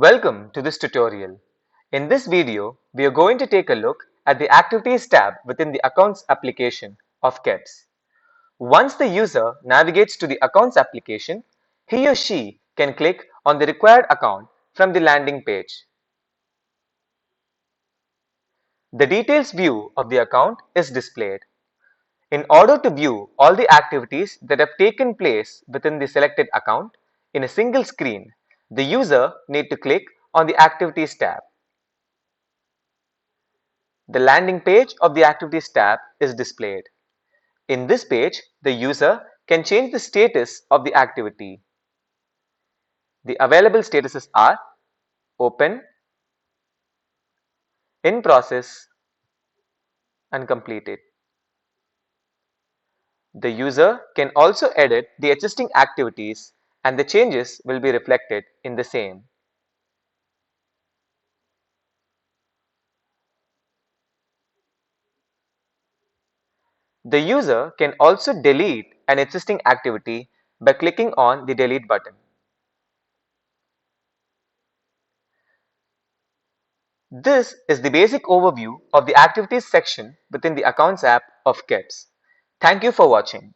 Welcome to this tutorial. In this video, we are going to take a look at the Activities tab within the Accounts application of KEBS. Once the user navigates to the Accounts application, he or she can click on the required account from the landing page. The Details view of the account is displayed. In order to view all the activities that have taken place within the selected account in a single screen, the user needs to click on the Activities tab. The landing page of the Activities tab is displayed. In this page, the user can change the status of the activity. The available statuses are Open, In Process, and Completed. The user can also edit the existing activities and the changes will be reflected in the same. The user can also delete an existing activity by clicking on the Delete button. This is the basic overview of the Activities section within the Accounts app of KEBS. Thank you for watching.